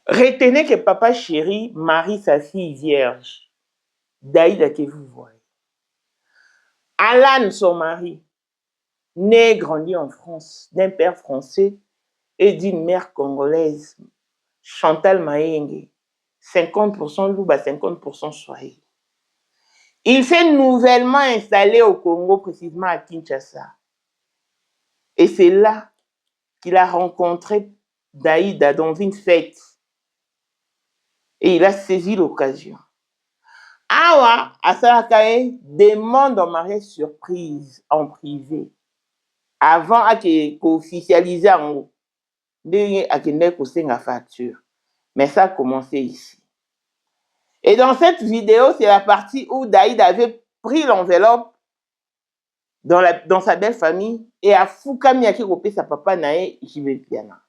Retenez que papa chéri marie sa fille vierge, Daïda que vous voyez. Alan, son mari, né et grandi en France, d'un père français et d'une mère congolaise, Chantal Maenge, 50% Louba, 50% Swahili. Il s'est nouvellement installé au Congo, précisément à Kinshasa. Et c'est là qu'il a rencontré Daïda dans une fête. Et il a saisi l'occasion. Awa, Asalakae demande en mariage surprise en privé avant qu'officialiser en haut. La facture. Mais ça a commencé ici. Et dans cette vidéo, c'est la partie où Daïd avait pris l'enveloppe dans sa belle famille et a Foukami a coupé sa papa Naé Jibepiana.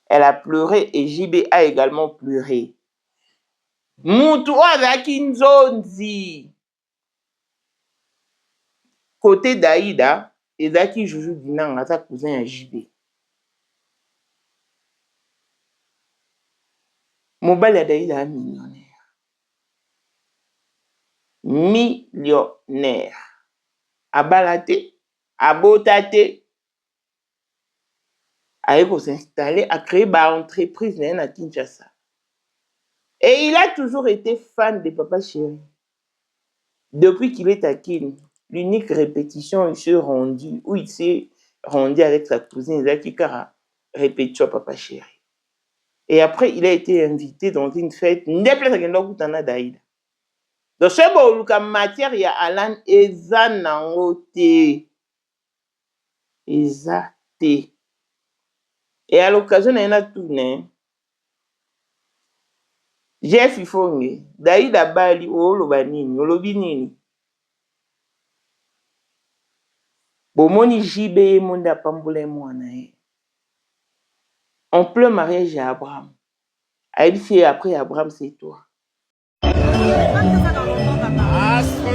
Elle a pleuré et JB a également pleuré. Moutou azaki nzonzi. Côté d'Aïda, ezaki Joujou Dinanga, sa cousin à JB. Mobile d'Aïda millionnaire. Millionnaire. Abalate, abotate. A s'installer, a créé une entreprise à Kinshasa. Et il a toujours été fan de Papa Chéri. Depuis qu'il est à Kin, l'unique répétition, il s'est rendu, où il s'est rendu avec sa cousine Zaki Kara, répétition Papa Chéri. Et après, il a été invité dans une fête, Daïda. Dans ce beau matière, il y a Alan Eza Nangote. Eza T. Et à l'occasion, il y a tout, Jeff Ifonge, Daïda Bali, Olobanini, Olobinini. Bomoni Jibe, Monda Pamboule, Moanae. En plein mariage à Abraham. Aïdfi, après Abraham, c'est toi. Astre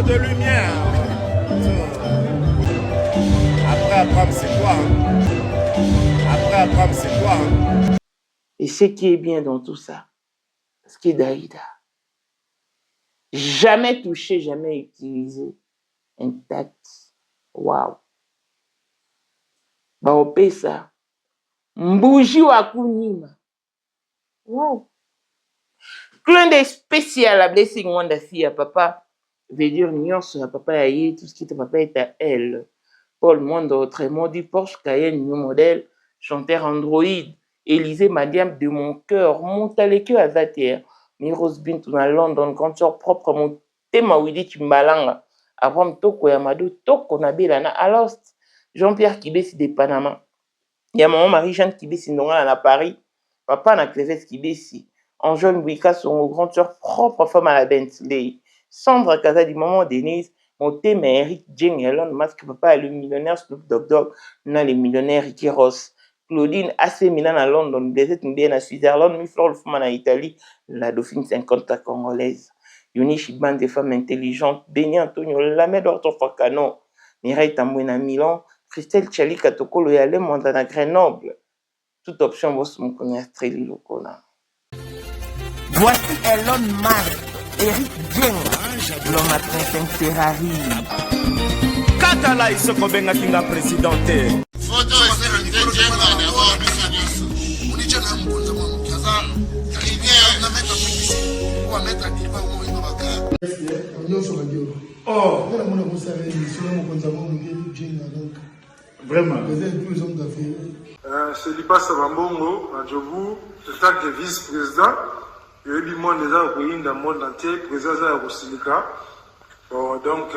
de lumière. Après Abraham, c'est toi. Après Abraham, c'est toi. Et ce qui est bien dans tout ça, ce qui est Daïda. Jamais touché, jamais utilisé. Intact. Waouh. Baopé ça. Mbouji wakunima. Wow. Clin d'œil spécial à Blessing Wanda si à papa. Veut dire nuance à papa aïe, tout ce qui est papa est à elle. Paul Mondo, autrement dit Porsche Cayenne, new modèle, chanteur Android, Élysée Madiam de mon cœur, monte à l'équerre à Zater, Miros Bintou à London, quand tu propre mon thème Widi Timbalanga, Abraham Toko Yamado, Toko Nabilana, Alost, Jean-Pierre Kibesi de Panama. Il y a maman Marie-Jeanne Kibesi à Paris, papa na Cléves Kibesi, en jeune Wika, son grande soeur, propre femme à la Bentley, Sandra Casa du maman Denise, mon thème est Eric Jeng, Elon Musk, papa est le millionnaire Snoop Dogg, non les millionnaires Ricky Ross, Claudine AC Milan à London, Blessette Mbien à Switzerland, Miflor le femme en Italie, la Dauphine 50 à congolaise, Yoni Chiban des femmes intelligentes, Béni Antonio Lamed Ortofakano, Mireille Tambouin à Milan, Christelle Tchali Katokolo et Alain Montana Grenoble. Toute option, vous me connaissez le Kona. Voici Elon Musk, Eric Jeng, l'homme à 35 Ferrari. Katala iso kobenga kinga presidente. Photo est Jenga d'abord, on dit Jenga Mbounza Mkaza. Il vient mettre en publicité. On va mettre à Diva au moins dans la carte. On est sur la gueule. Oh, On a commencé à l'émission, on a commencé Jenga donc. Vraiment. Vous êtes plus hommes d'affaires. C'est Lipa Savambongo, à Djobu, en tant que vice-président. Il y a eu du monde déjà au pays, dans le monde entier, président de la Rosilika. Bon, donc,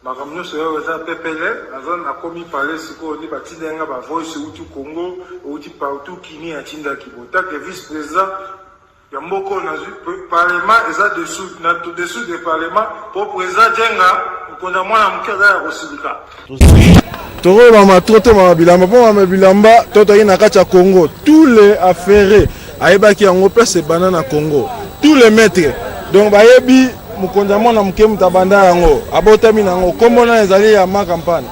ma camion sera ça PPL, avant a commis parler ce qu'on dit, Batinga, ma voice, ou tout Congo, ou tout partout, qui n'y a Tinda Kibota, que vice-président, il y a beaucoup de parlement, et ça dessous, dessous des parlements, pour président Djenga, qu'on a moins à Mukada à Rosilika. Toro mama trote mama bilamba po mama bilamba toto yi na kati ya Congo tous les affairés ayebaki yango place banana Congo tous les maîtres donc bayebi mukonza mwana muke mutabanda yango abotami nango kombo na ezali ya ma campagne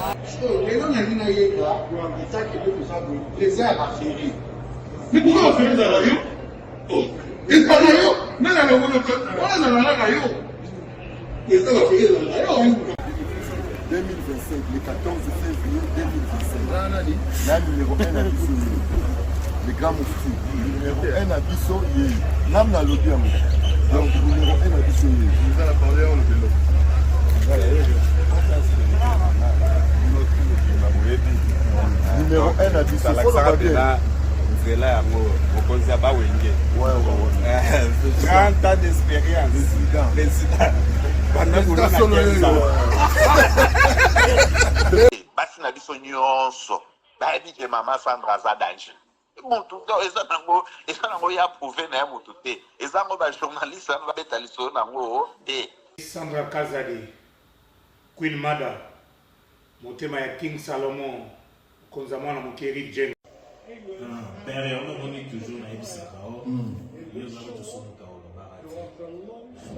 lelo na nina yeka wa mitaki de kusabu les airs affairés mais pourquoi on fait ça là yo oh et pas yo mais là on a yo et ça va faire là yo 2025, le 14 février 2025. La numéro 1 à Bisso, le grand moufti. Numéro 1 à Bisso, l'âme n'a l'autre. Donc, numéro 1 à Bisso. Vous allez parler en le vélo. Numéro 1 à Bisso. C'est là, on ne sait pas où il est. Ouais. 30 ans d'expérience. Président. Basi na biso nyonso bayebi ke mama Sandra aza danger mutu eza nango ya prouve na ya mutu te eza ngo bajournaliste wana babeta lisolo nango te. Sandra Kazadi, Queen Mada, motema ya King Salomon, konza mwana mokeri Jen. Père, on est toujours na ebisaka o. Yo za to somuka o barati.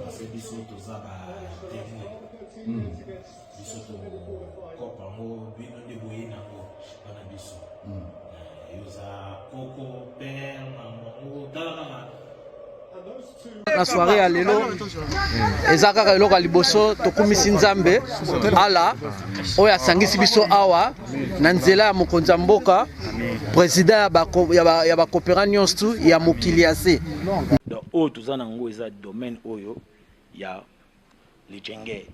Parce que biso to za ba technique. Biso to kopa mo bino de boyina o bana biso. Yo za koko père maman o tala na soirée ya lelo eza kaka eloko ya liboso tokumisi nzambe ala oyo asangisi biso awa na nzela ya mokonzi ya mboka président ya bakopera nyonso ya mokili ya se oyo toza nango eza domaine oyo ya lijenge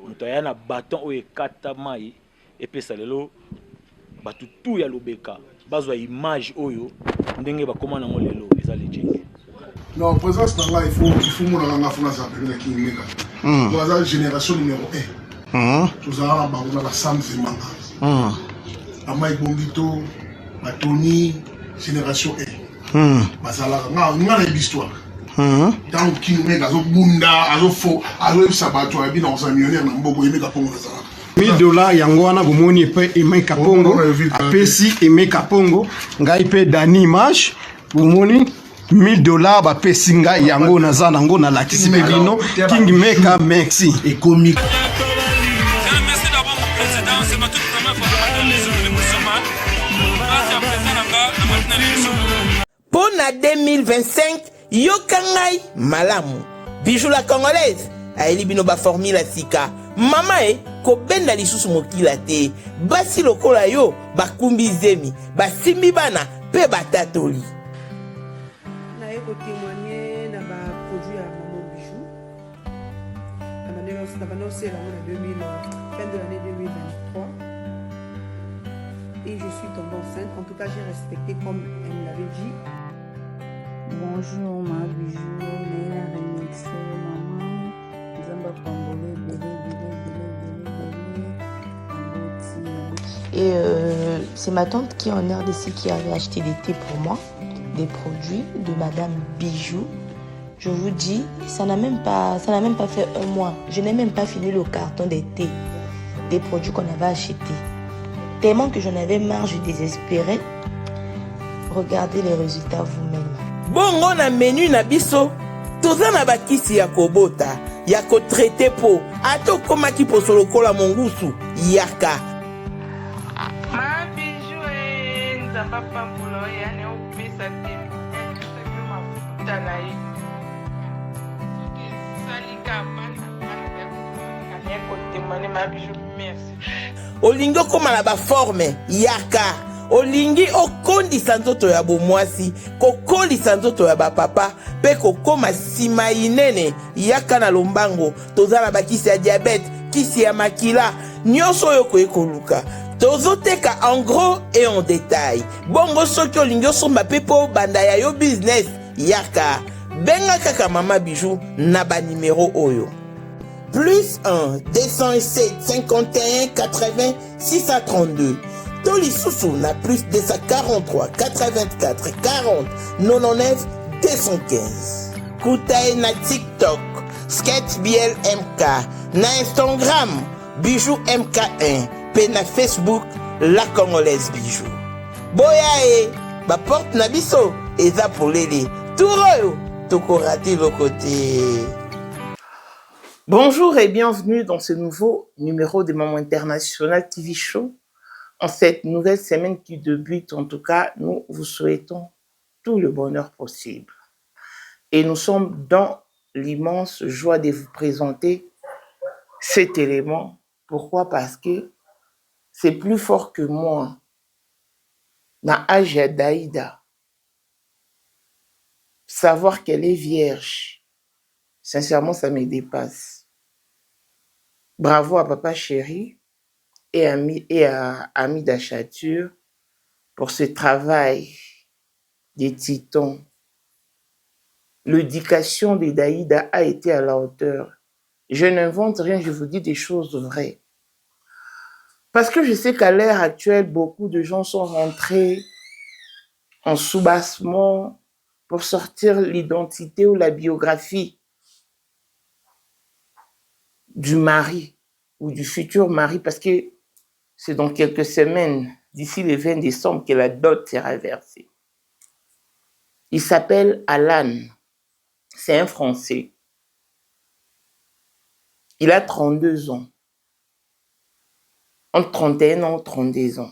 moto aya na baton oyo ekata mai epesa lelo bato tu ya lobeka bazwa image oyo ndenge bakoma nango lelo eza lijenge. Non, présence là, il faut mon enfant ça peut qui meka. Dans la génération numéro 1. Tous à la Sam Zemanga. Amai Bombito, Tony, génération 1. Basala nga l'histoire. Tant qui nous meka zo bunda, azo fo, azo sabato abi na sa millionnaire na mboko yemeka pongo ça. $1000 yango wana bomoni pe Emeka Pongo apesi Emeka Pongo ngai pe Dani Image bomoni $1000 ba pesinga yango naza nango na lakisi bino King Meka merci et comique. Merci d'abord mon président, c'est ma toute première fois dans les zones de Moussaman. Merci à président Nanga. Pour la 2025, Yokangai Malamu. Bijou la congolaise. Aeli bino ba formule la sika. Mama ko benda lisusu mokila te. Basi lokola yo bakumbi zemi. Basimbi bana pe batatoli. Pour témoigner dans ma produit à Maman Bijou. La fin de l'année 2023. Et je suis tombée enceinte. En tout cas, j'ai respecté comme elle me l'avait dit. Bonjour ma Bijou, Néla Remix, maman. Zamba Pambole, Et c'est ma tante qui est en RDC qui avait acheté des thés pour moi. Des produits de Madame Bijou. Je vous dis, ça n'a même pas fait un mois. Je n'ai même pas fini le carton des thés, des produits qu'on avait achetés. Tellement que j'en avais marre, je désespérais. Regardez les résultats vous-même. Bongo na menu na biso, toza na bakisi ya kobota, ya ko traité po, ato koma ki poso lokola mongusu, yaka. Ma Bijou nzamba pambulo yani opesa te. Olingo koma na ba forme yaka. Olingi okondisa nzoto ya bomwasi, kokolisa nzoto ya bapapa, pe kokoma sima inene yaka na lombango, tozala bakisi ya diabète, kisi ya makila, nyonso oyo koekoluka. Tozoteka en gros et en détail. Bongo soki olingi osomba pe po banda ya yo business yaka. Benga kaka Mama Bijou na ba numéro oyo. plus 1 207 51 80 632. Tolisusu na plus 243 84 40 99 215. Koutaye na TikTok, Sketch BL MK, na Instagram, Bijou MK1, pe na Facebook, La Congolaise Bijou. Boya ba porte na biso, eza polele. Touro, toko raté le côté. Bonjour et bienvenue dans ce nouveau numéro de Maman International TV Show. En cette nouvelle semaine qui débute, en tout cas, nous vous souhaitons tout le bonheur possible. Et nous sommes dans l'immense joie de vous présenter cet élément. Pourquoi? Parce que c'est plus fort que moi. Na Aja Daïda, savoir qu'elle est vierge, sincèrement, ça me dépasse. Bravo à Papa Chéri et à Ami d'Achature pour ce travail des titans. L'éducation de Daïda a été à la hauteur. Je n'invente rien, je vous dis des choses vraies. Parce que je sais qu'à l'ère actuelle, beaucoup de gens sont rentrés en soubassement pour sortir l'identité ou la biographie du mari ou du futur mari, parce que c'est dans quelques semaines, d'ici le 20 décembre, que la dot sera versée. Il s'appelle Alan. C'est un Français. Il a 32 ans. Entre 31 ans et 32 ans.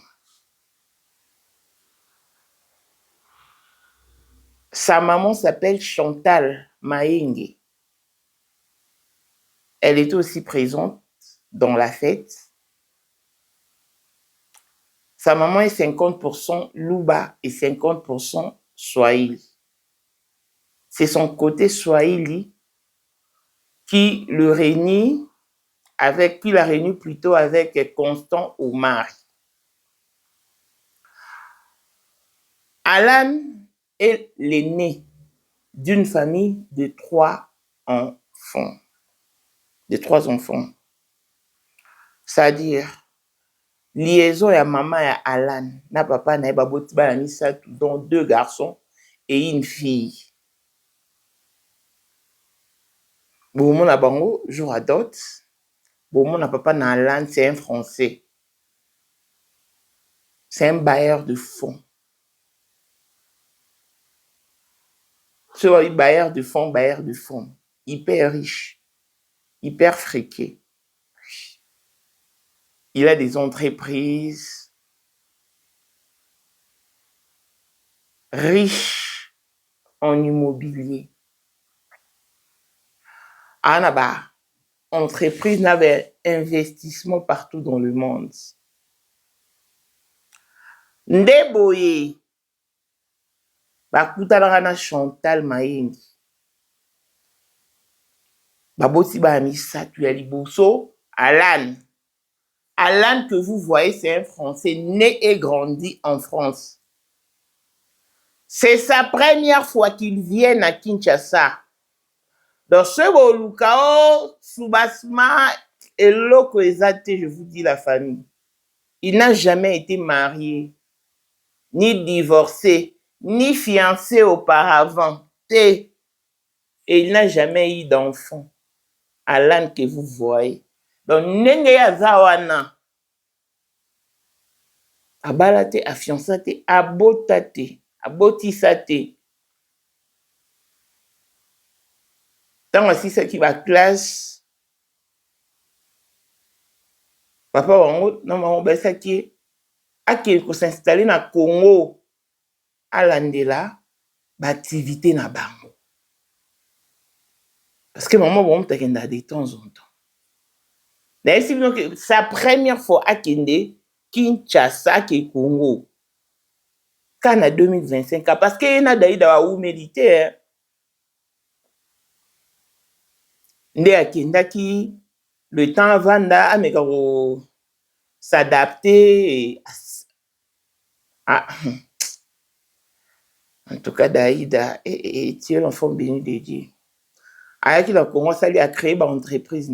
Sa maman s'appelle Chantal Maenge. Elle était aussi présente dans la fête. Sa maman est 50% Luba et 50% Swahili. C'est son côté Swahili qui le réunit avec, qui la réunit plutôt avec Constant Omar. Alan est l'aîné d'une famille de 3 enfants. C'est-à-dire, liaison ya maman et Alan, na papa na baboti ba nisa dont 2 garçons et une fille. Bon, na bango, jour à dot. Bon, na papa na Alan, c'est un Français. C'est un bailleur de fonds. C'est bailleur de fonds. Hyper riche. Hyper friqué. Il a des entreprises riches en immobilier. Anaba, entreprise n'avait investissement partout dans le monde. Ndeboye, bakutalana Chantal Maenge. Baboti ba misa tu ya liboso, Alan. Alan que vous voyez, c'est un Français né et grandi en France. C'est sa première fois qu'il vient à Kinshasa. Dans ce Bolukao, Soubasma et Loko Ezate, je vous dis la famille. Il n'a jamais été marié, ni divorcé, ni fiancé auparavant. Et il n'a jamais eu d'enfant. Alan que vous voyez. Donc, nenge ya zawana. Abalate, afiansate, abotate, abotisate. Tant aussi ce qui va classe. Papa wango, non maman besa qui a s'installer na Congo. Alandela, ba activité na bango. Parce que maman bon t'akenda de temps en temps. D'ailleurs, c'est sa première fois à Kende, Kinshasa, qui Congo. Quand en 2025, parce qu'il y a d'ailleurs où militaire. Ndé à Kenda qui, le temps avant de s'adapter. En tout cas, Daïda, et tu es l'enfant béni de Dieu. Alors qu'il a commencé à créer une entreprise.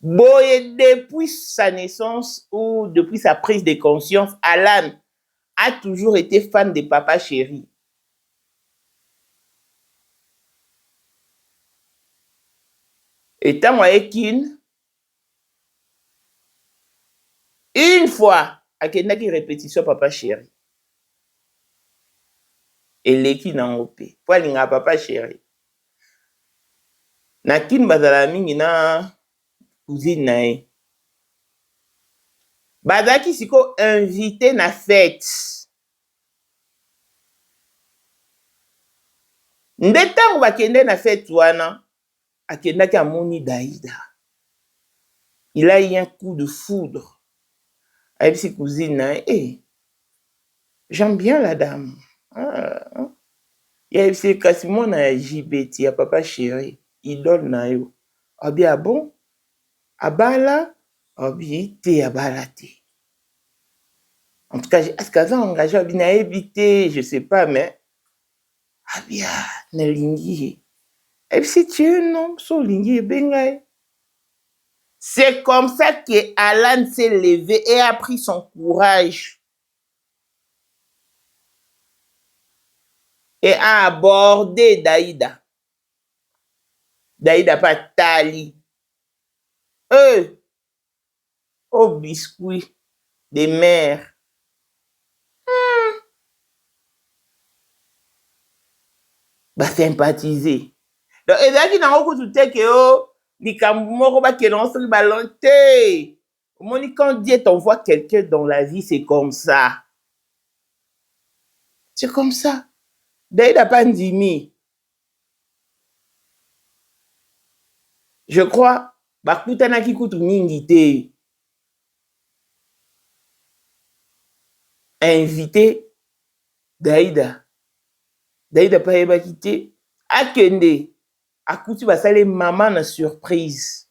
Boye, depuis sa naissance ou depuis sa prise de conscience, Alan a toujours été fan de Papa Chéri. Et tant avec une fois, à Kendaki répétition Papa Chéri. Et l'équipe n'a pas pu. Pour aller à Papa Chéri. Nakin bazala mingi na cousine nae. Bazaki siko invité na fête. Ndetango bakende na fête wana, akendaki amoni Daïda. Il a eu un coup de foudre. Avec ses cousines nae, j'aime bien la dame. Il y a eu quasiment na JBT, ya Papa Chéri. Idole na yo. Abi ah bon? Abala? Abi te abala te. En tout cas, est-ce qu'elle a engagé Abi na évité, je sais pas, mais Abi ah, na lingi. Et puis si tu es un homme, so lingi bengai. C'est comme ça que Alan s'est levé et a pris son courage. Et a abordé Daïda. Daïda pas tali. Au biscuit des mères. Bah sympathiser. Donc, et là qui n'a pas tout que les camomoro ba qui lancent le ballon te. Quand Dieu t'envoie quelqu'un dans la vie, c'est comme ça. C'est comme ça. Daïda pas ndimi. Je crois, bakutana ki kutu mingi te. Invité Daïda. Daïda pas eba quitté. Akende. Akuti basale maman na surprise.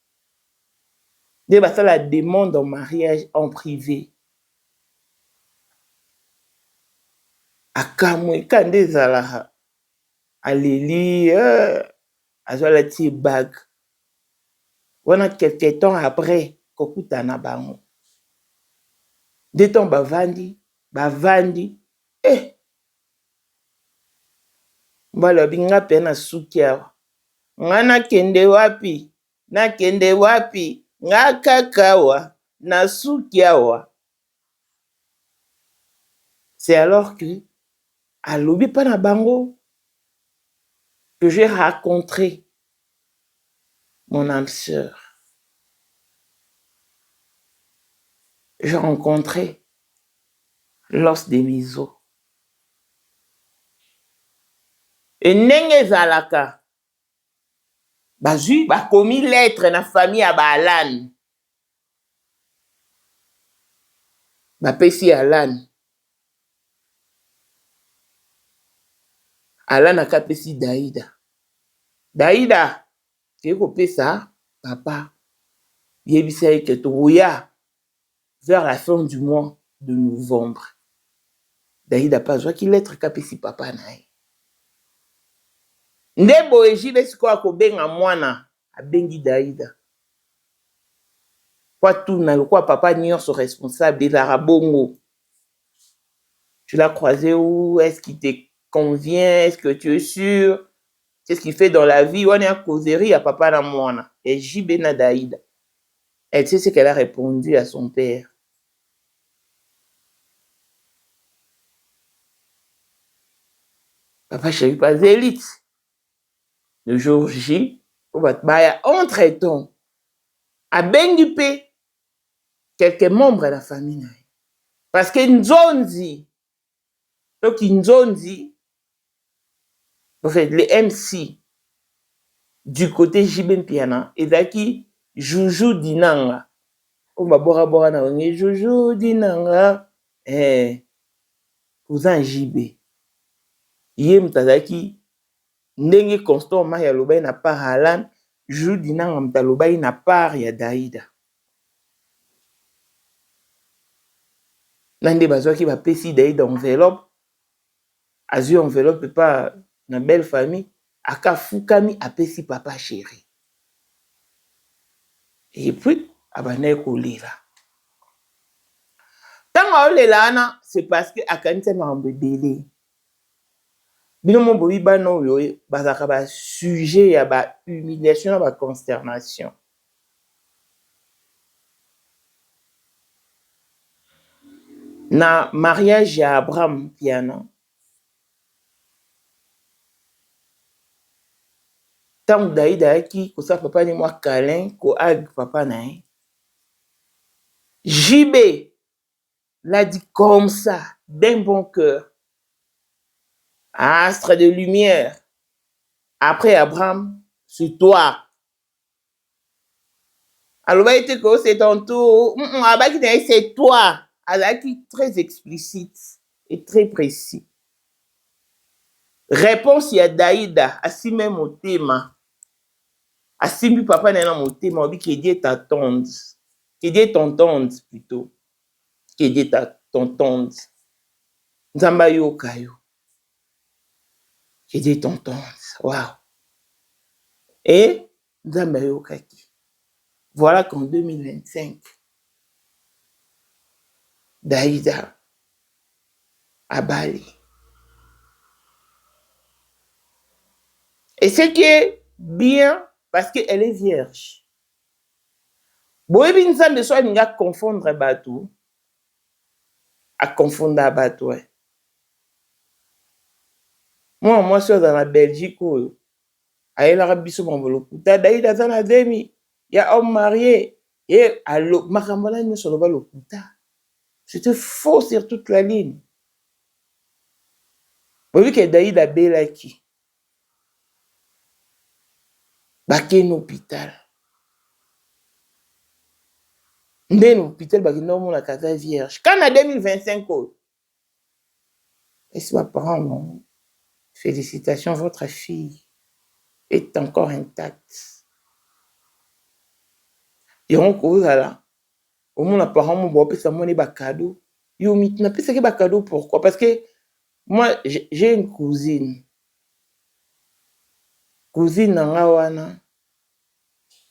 De basale la demande en mariage en privé. Akamwe kande zalaha. Aleli. Azwala ti bag. Wana quelques temps après, kokutana bango. De temps bavandi. Mbala binga pena sukia. Nga kende wapi. Nga kakawa. Na sukiawa. C'est alors que, à l'obi pana bango, que j'ai rencontré mon âme sœur. J'ai rencontré l'os des miso. Et nenge zalaka. Bazui, commis lettre na famille à Alan. Pesi Alan. Alan a kapesi Daïda. Daïda, tu es ça, papa. Yebisa que Touya, vers la fin du mois de novembre. Daïda pas joie qu'il lettre kapesi papa nae. Ndebo ejibe siko akobenga mwana abengi Daïda. Quoi tout na le quoi papa nyonso responsable des arabongo. Tu l'as croisé où? Est-ce qu'il te convient? Est-ce que tu es sûr? Qu'est-ce qu'il fait dans la vie? On est à causerie à papa na mwana. Et jibe na Daïda. Elle sait ce qu'elle a répondu à son père. Papa chéri pas élite. Le jour J, entre-temps, à Bengupe, quelques membres de la famille. Parce que Nzonzi, en fait, les MC du côté Jibem Piana, et d'aki Joujou Dinanga. On va boire na onge Joujou Dinanga. Cousin JB. Yem tazaki. Ndenge constant ma ya lobai na part Alan, Joujou Dinanga mta lobai na part ya Daïda. Nande bazwaki ba pesi Daïda enveloppe. Azu enveloppe pas na belle famille. Aka fukami apesi papa chéri. Et puis, abandonné kolela. Tant que c'est parce que akanisa m'a embêté. Bino mon bobi ba no yo bazaka ba sujet ya ba humiliation ba consternation. Na mariage ya Abraham piano. Tant Daïda qui ko sa papa ni moi câlin ko ag papa na. JB l'a dit comme ça, d'un bon cœur. Astre de lumière. Après Abraham, c'est toi. Alors, c'est ton tour. C'est toi. Alors, très explicite et très précis. Réponse, il y a Daïda, assis même au thème. Assis papa n'est pas mon thème, qui dit t'attendre. Qui dit t'entendre plutôt. Qui dit t'entendre. Nzamba yo kayo. Qui dit t'entendre. Waouh. Et Nzamba yo kaki. Voilà qu'en 2025, Daïda à Bali. Et c'est qui est bien parce qu'elle est vierge. Boebi Nzambe soit n'ga confondre bateau à confondre bateau. Moi je suis dans la Belgique où aïe l'Arabie Saoudite puta Daïda zana demi ya homme marié et allo makamala ni sur le puta. C'était faux sur toute la ligne. Boebi que Daïda belaki. Baké l'hôpital. Ndé l'hôpital baké non mon la casa vierge. Quand en 2025 et c'est ma parent non. Félicitations, votre fille est encore intacte. Et on cause là. Au moins, les parents m'ont dit que ça m'a pas cadeau. Yo, n'a pas que pas cadeau. Pourquoi? Parce que moi, j'ai une cousine. Cousine Nangawana.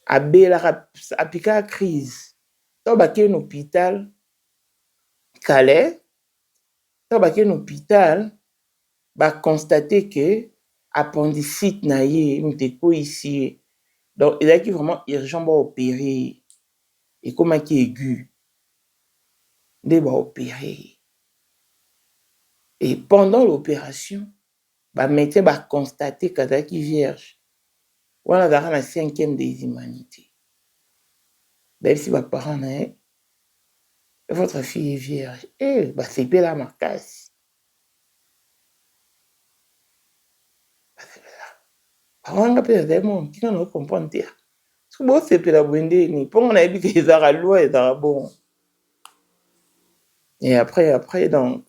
A Bela, a piqué la crise. T'as baqué un hôpital. Calais. T'as baqué un hôpital. Bah constater que appendicite na yé mteko ici. Donc il est vraiment urgent ba opérer. Et comment qui aigu. Dé ba opérer. Et pendant l'opération, bah médecin ba constater que qui vierge. Voilà dans la 5e des humanités. Même si va parent na votre fille est vierge. Eh bah c'est bien la marcasse. Paranga pe vraiment qui n'en comprend pas. Ce que c'est pour la bonne ni pour on a dit que ça a loi et ça bon. Et après donc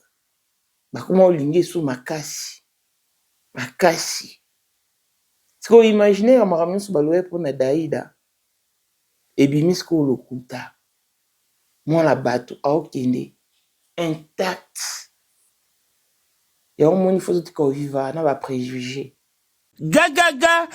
bah comment linguer sous ma casse. Ce qu'on imaginer on m'a ramené sous baloé pour na Daïda. Et bimis ko lokuta. Moi la bateau a okende intact. Et au moins il faut que vivre na ba préjugé. Gagaga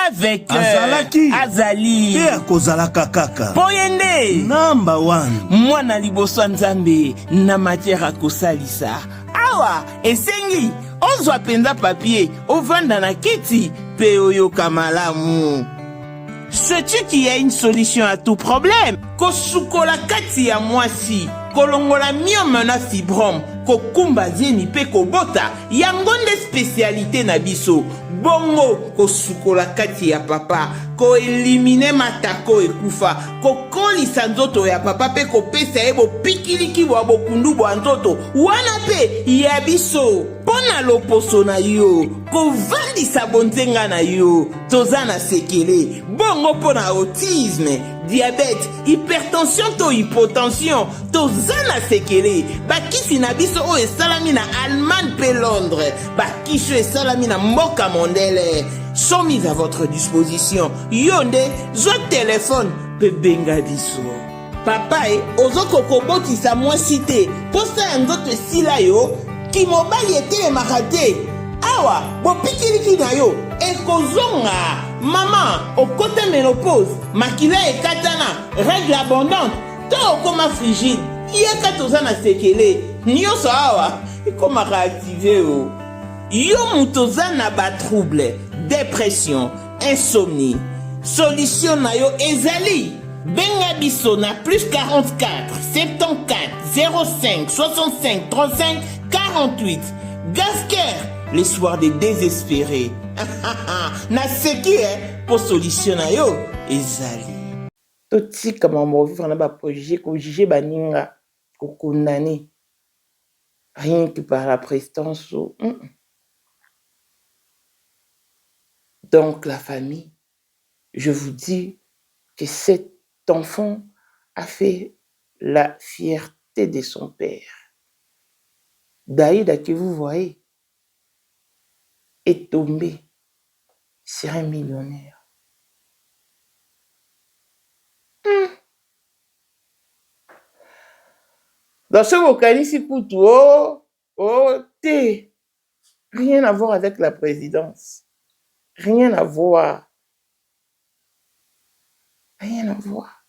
avec Azali te akozalaka kaka Poyende number 1 mwana liboso Nzambe na matière akosalisa awa esengi ozwa penza papier ovanda na kiti pe oyoka malamu. Sais-tu qu'il y a une solution à tout problème? Kosukola kati ya mwasi kolongola myome na fibrome kokumba zeni pe kobota yango nde spécialité na biso. Bongo kosukola kati ya papa ko elimine matako ekufa kokolisa nzoto ya papa pe kopesa ye bopikiliki bwa bokundu bwa nzoto wana pe ya biso pona loposo na yo kovandisa bonzenga na yo toza na sekele bongo pona autisme diabète hypertension to hypotension toza na sekele bakisi na biso oyo esalami na Allemagne pe Londres bakisi oyo esalami na mboka mondele sont mis à votre disposition. Yonde, zo téléphone, pe benga biso. Papa ozoko koboti sa moi cité. Posa nzoto sila yo, ki mobali était marate. Awa, bo pikiliki na yo, ekozonga. Maman, au côté ménopause, makila et katana, règle abondante, to okoma frigide, yeka tozana sekele, nyonso awa, ikoma réactiver o. Yo mutozana ba trouble, dépression, insomnie. Solution na yo ezali. Benga biso na plus 44 74 05 65 35 48. Gasker, les soirs des désespérés. Na seki pour solution na yo ezali. Totika mama vivre na ba projet ko juger baninga ko condamner. Rien que par la prestance. Donc la famille, je vous dis que cet enfant a fait la fierté de son père. Daïda que vous voyez est tombé sur un millionnaire. Dans ce vocaliste, rien à voir avec la présidence. Rien à voir. Rien à voir.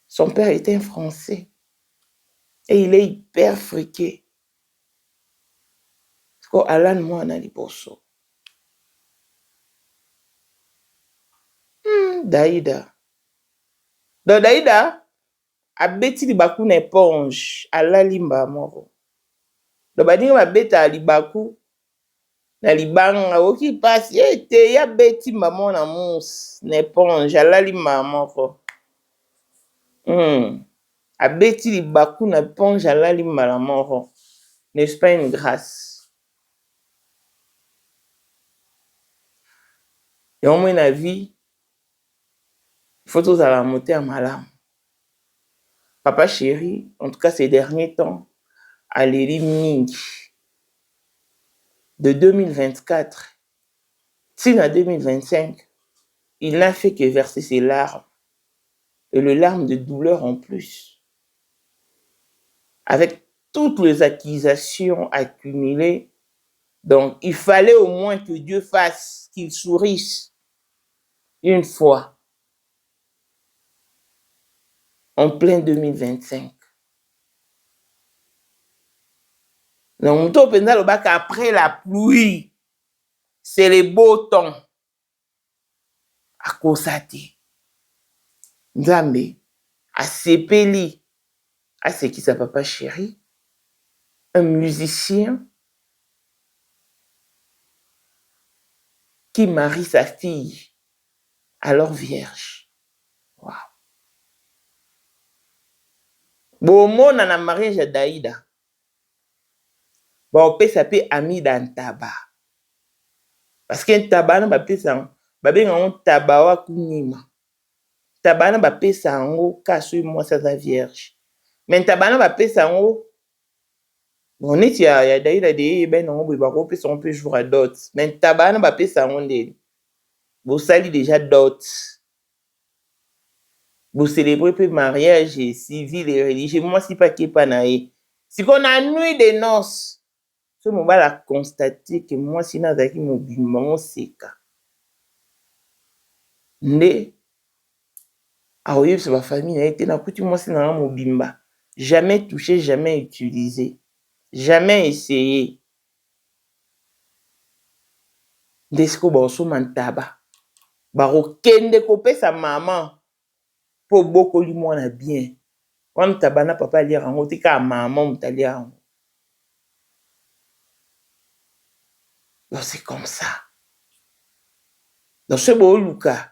Son père était un Français. Et il est hyper friqué. Parce qu'Alan, moi, on a les bourseaux. Daïda. Donc, Daïda a bêti libaku une éponge à la limba moro. Donc, Badinga a bêti à libaku. Na libanga oki passe ete ya beti maman na mousse n'éponge alali maman ko a beti libaku na éponge alali maman ko n'est-ce pas une grâce et au moins la vie il faut tous aller monter à malam papa chéri en tout cas ces derniers temps à mingi de 2024 à 2025, il n'a fait que verser ses larmes. Et les larmes de douleur en plus. Avec toutes les accusations accumulées. Donc, il fallait au moins que Dieu fasse qu'il sourisse une fois. En plein 2025. Donc, après la pluie, c'est le beau temps. À constater. Nzambe, à sepeli, à ce qui sa papa chéri, un musicien qui marie sa fille, alors vierge. Wow. Bon, mon na mariage à Daïda. Bon, on peut s'appeler ami dans tabac. Parce qu'un tabac, on va appeler ça. Babenga on tabawa kunima. Tabana ba pesa ngo kaso moi ça vierge. Mais tabana ba pesa ngo on est ya Daïda de ben on ba ko pesa on peut jour à dot. Mais tabana ba pesa ngo ndé. Vous sali déjà dot. Vous célébrez peu mariage civil et religieux. Moi si pas qui pas naé. Si qu'on a nuit de noces. Ce mon va la constater que moi si na zaki mo bimba seka. Né aoye c'est ma famille a été na kuti moi c'est na mobimba jamais touché jamais utilisé jamais essayé desko ba so mantaba ba rokende ko pesa maman po boko li mwana bien quand tabana papa lire ngo tika maman mutalia ngo donc c'est comme ça donc ce beau Luca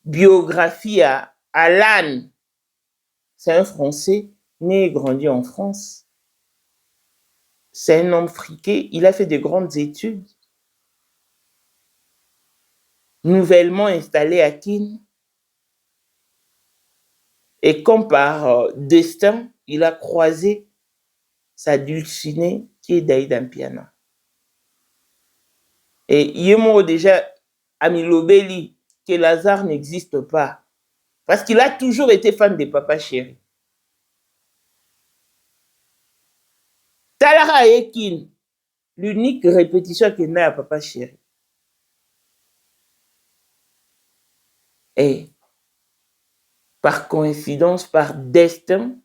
biographie à Alan. C'est un Français né et grandi en France. C'est un homme friqué. Il a fait de grandes études. Nouvellement installé à Kin. Et comme par destin, il a croisé sa dulcinée qui est Daïda Mpiana. Et Yemo déjà a mis l'obéli que Lazare n'existe pas. Parce qu'il a toujours été fan de Papa Chéri. Talara Ekin, l'unique répétition qu'il n'a à Papa Chéri. Et par coïncidence, par destin,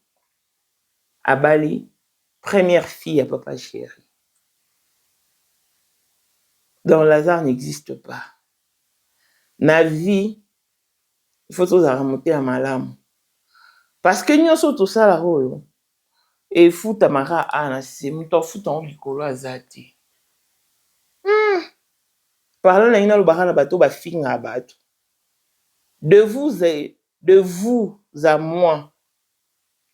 Abali, première fille à papa chéri. Dans Lazare n'existe pas. Na vie, il faut tous remonter à malam. Parce que nous sommes tous à la rôle. Et fout amara ana c'est muto fout en likolo azati. Parlant na ina lobaka na bato ba finga bato. De vous à moi.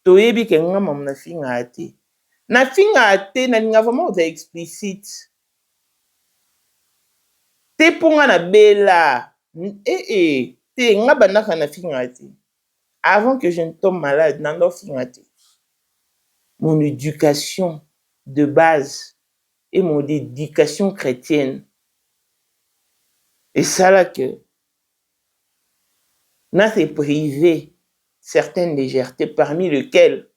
Toyebi ke ngama na finga ate. Na finga ate na ninga vraiment explicite. Te ponga na bela. Te ngaba na finga ate. Avant que je ne tombe malade, nando finga ate. Mon éducation de base et mon éducation chrétienne. Et ça là que n'a c'est privé certaines légèretés parmi lesquelles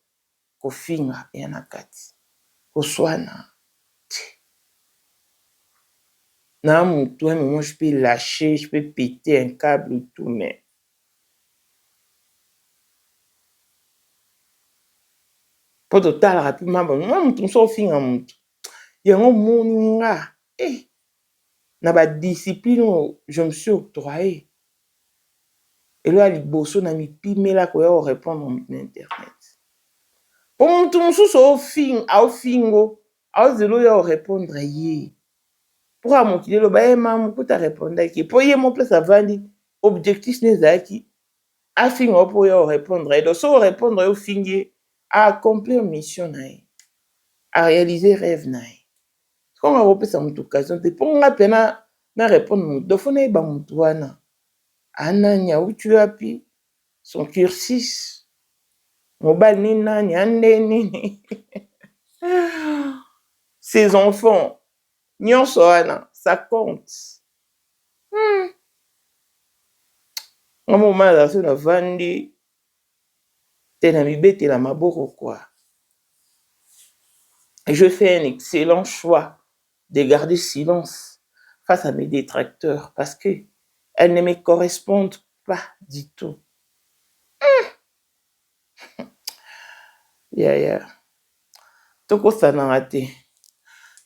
Kofinga et Anakati. Koswana. Na toi moi je peux lâcher, je peux péter un câble et tout, mais pour total rapidement moi mutu so finga mutu yango moninga na ba discipline je me suis octroyé et là liboso na mi pimela ko ya répondre na internet pour mutu musu so fingo au zelo ya répondre ye pour amokile lo ba mamu ko ta répondre ki pour ye mon place avandi objectif nezaki a fingo pour ya répondre et donc so répondre au fingier à accomplir mission à réaliser rêve quand on repose en tout cas c'est pour nga pena na répondre do fona ba mutu wana ananya utu api son cursus mobile ni nani andeni ses enfants nyonso wana ça compte un moment là sur la vandi la maboko quoi. Et je fais un excellent choix de garder silence face à mes détracteurs parce que elles ne me correspondent pas du tout. Toko sanarate.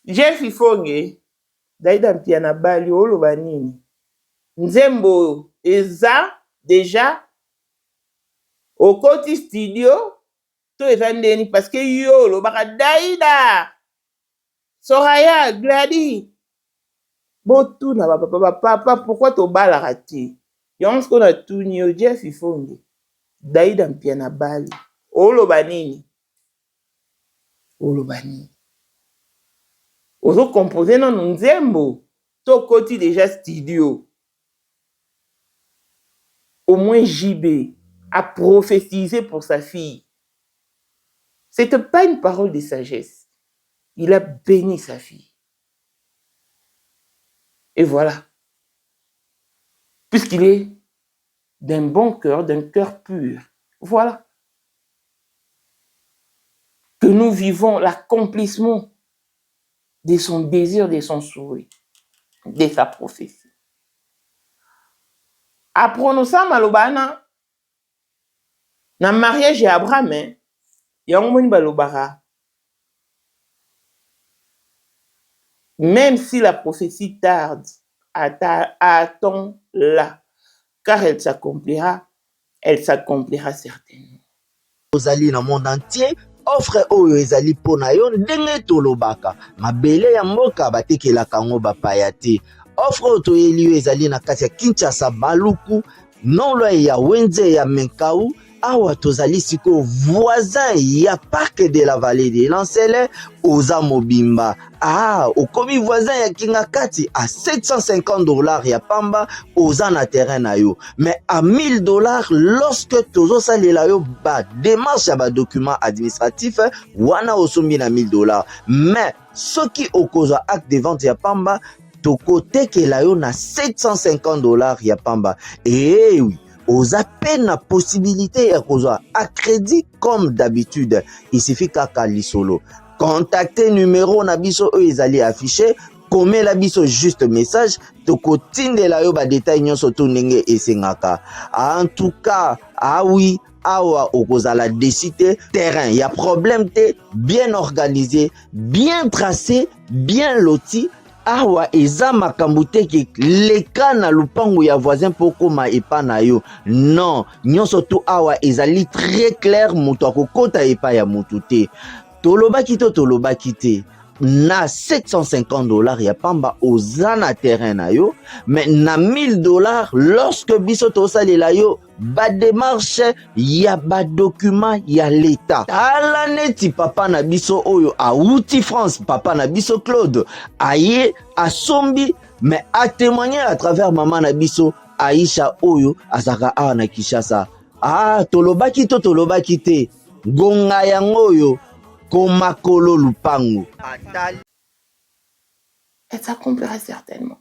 Jeff Ifonge, daida mpiana bali oloba nini. Nzembo eza déjà au côté studio, tout est vendé parce que yo, le baradaïda, Soraya, Glady, bon, tout n'a pas, pourquoi tu bal à rater? Yon ce qu'on a tout ni au Jeff, il faut daïda mpiana bali, olo banini, ozo composé non nzembo, to côté déjà studio, au moins JB. A prophétisé pour sa fille. C'était pas une parole de sagesse. Il a béni sa fille. Et voilà. Puisqu'il est d'un bon cœur, d'un cœur pur. Voilà. Que nous vivons l'accomplissement de son désir, de son souhait, de sa prophétie. Apprenons ça, Malobana. Na mariage ya Abraham, yango moni balobara. Même si la prophétie tarde, attends-la, car elle s'accomplira certainement. Ozali na monde entier, offre oyo ezali pona yo ndenge tolobaka. Mabele ya mboka batekelaka ngo bapaya te. Offre oyo toyeli yo ezali na kati ya Kinshasa Baluku, non loin ya Wenze ya Menkau. Awa tozali siko voisin ya parc de la vallée de Lancele oza mobimba. Au commis voisin ya Kingakati à $750 ya pamba oza na terrain na yo. Mais à $1000 lorsque tozo salela yo ba démarche ya ba document administratif wana osombi na $1000. Mais soki okozwa acte de vente ya pamba toko tekela yo na $750 ya pamba. Et oui, aux appels la possibilité à crédit comme d'habitude. Il suffit qu'à Kalisolo. Contactez numéro Nabiso eux ils allaient afficher komela biso juste message tokotindela yo badetail nyonso to ndenge esengaka. En tout cas, ah oui, awa okozala desi te, terrain ya problème te, bien organisé, bien tracé, bien loti. Awa eza makambo te ke leka na lupango ya voisin po koma epa na yo. Non, nyonso to awa ezali très clair, moto akokota epa ya motu te. Tolobaki te. Na $750 ya pamba oza na terrain na yo, mais na $1000 lorsque biso tosalela yo ba démarche ya ba document ya l'état. Tala neti papa na biso oyo auti France, papa na biso Claude aye asombi, mais a témoigner à travers maman na biso Aisha oyo azaka awa na Kinshasa. Ah, tolobaki te gonga yango oyo komakolo lupango. Elle s'accomplira certainement.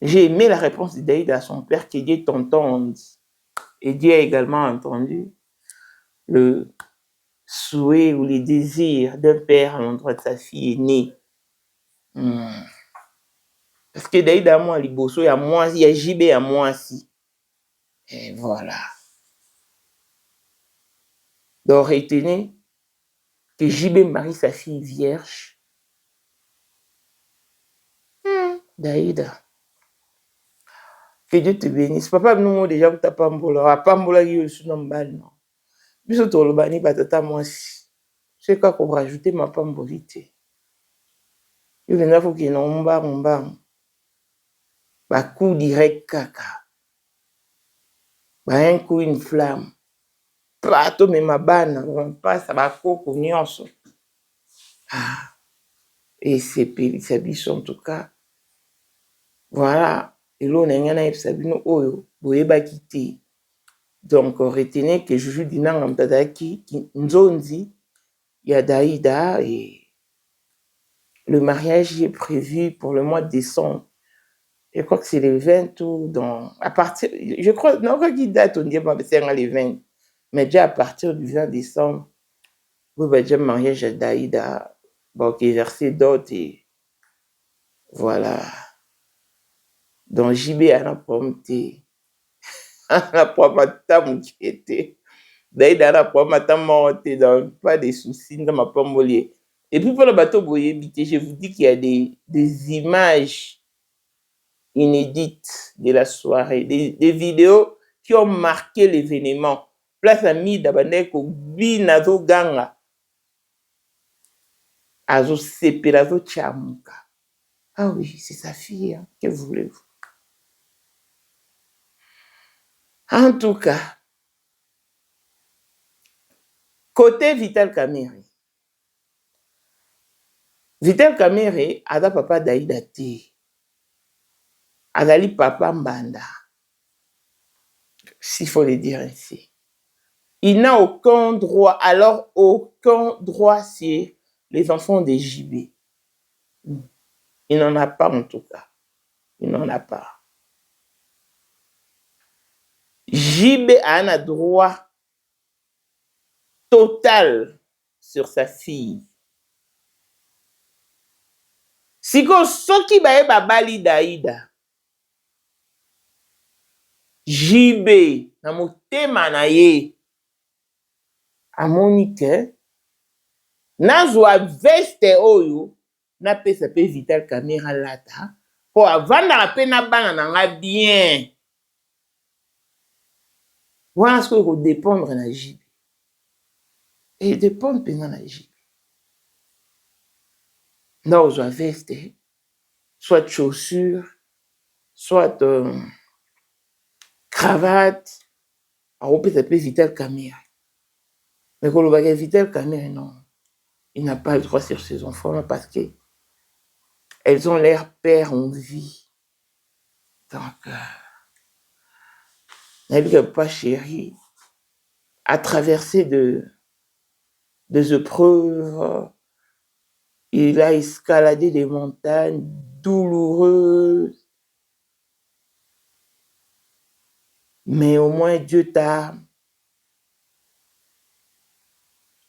J'ai aimé la réponse de Daïd à son père, que Dieu t'entende. Et Dieu a également entendu le souhait ou les désirs d'un père à l'endroit de sa fille aînée. Parce que Daïd a moi, Liboso, il y a moi, il y a JB à moi aussi. Et voilà. Donc, retenez que JB marie sa fille vierge. Daïda. Que Dieu te bénisse. Papa, nous, déjà, tu n'as pas mbola, qui est sous nombal, non. Biso tolobani, batata, moi, c'est quoi qu'on va rajouter ma pambolité. Il y en a qui n'ont pas, bah, coup direct, caca. Bah, un coup, une flamme. Plateau, mais ma banne, on passe à ma coco, nyonso. Ah. Et c'est Pélisabis, en tout cas. Voilà. Et là, on a un Sabino Oyo, Boeba Kité. Donc, retenez que je joue Dinang Amtadaki, Nzonzi, Yadaïda, et le mariage est prévu pour le mois de décembre. Je crois que c'est les 20 ou dans. À partir. Je crois. Non, quoi qu'il date, on dit que c'est les 20. Mais déjà à partir du 20 décembre, vous avez déjà mariage à Daïda, bon, qui est versé d'autres, et voilà. Donc, JB a la prompté. La prompta mouquette. Daïda a la prompta monté, donc pas de soucis dans ma pommolier. Et puis pour le bateau Boyébité, je vous dis qu'il y a des images inédites de la soirée, des vidéos qui ont marqué l'événement. Place à mi d'Abaneko, Binazo Ganga, Azo Sepelazo Chamuka. Ah oui, c'est sa fille, hein. Que voulez-vous? En tout cas, côté Vital Kamerhe. Vital Kamerhe, Ada papa Daïda Te. Adali papa Mbanda. S'il faut le dire ainsi. Il n'a aucun droit, alors aucun droit sur les enfants des JB. Il n'en a pas en tout cas. Il n'en a pas. JB a un droit total sur sa fille. Siko soki bae babali Daïda. JB na motema na ye. Amoni ke nazwa veste oyo na pesa pe Vital Kamerhe lata po avanda pe na bana na nga bien. Voilà ce qu'il faut dépendre na JB. Et dépendre pe na JB. Nazwa veste, soit chaussures, soit cravate, alors peut s'appeler Vital Kamerhe. Mais quand on va Vital Kamerhe, non, il n'a pas le droit sur ses enfants parce que elles ont l'air père en vie. Donc, n'habite pas chérie, à traverser des épreuves, il a escaladé des montagnes douloureuses. Mais au moins Dieu t'a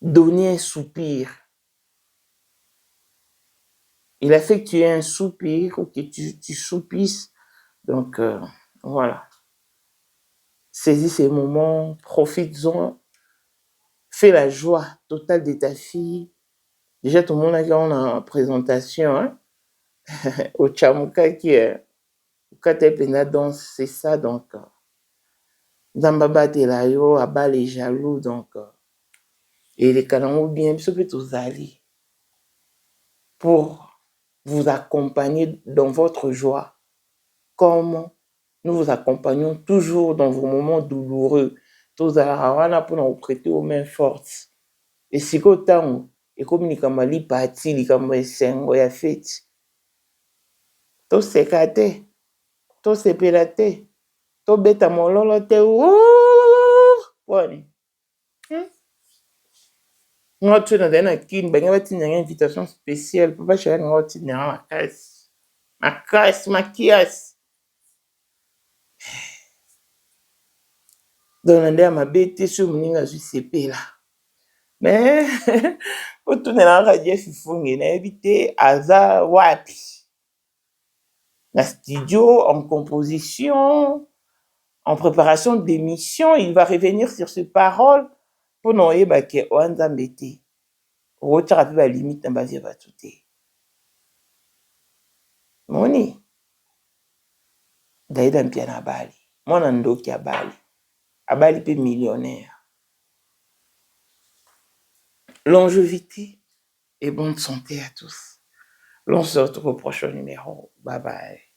donné un soupir. Il a fait que tu aies un soupir ou que tu soupisses. Donc, voilà. Saisis ces moments, profites-en. Fais la joie totale de ta fille. Déjà, tout le monde a eu une présentation. Hein? Au Chamuka qui est au Pena danse, c'est ça. Donc, Zambaba Telayo, Abba les jaloux. Donc, et les canons bien, ce que tous allez pour vous accompagner dans votre joie, comme nous vous accompagnons toujours dans vos moments douloureux. Tous allez pour nous prêter aux mains fortes. Et si qu'au temps, et comme les camali parti, les camali sengo ya fête, tous se kate, tous se pelate, tous bêta mololo te ouh, moi, tu as une invitation spéciale. Papa, je vais ma caisse. Ma caisse, ma kias. Donc, on a ma bête sur mon CP là. Mais, au tout dans la radio, il faut inviter Aza Wapi. La studio, en composition, en préparation d'émission, il va revenir sur ses paroles pour nous dire que on a mbete. Retire un peu la limite dans base va tout. Moni. D'ailleurs, dans piano à Bali. Mon ando qui a Bali. À Bali, peut millionnaire. Longévité et bonne santé à tous. L'on se retrouve au prochain numéro. Bye bye.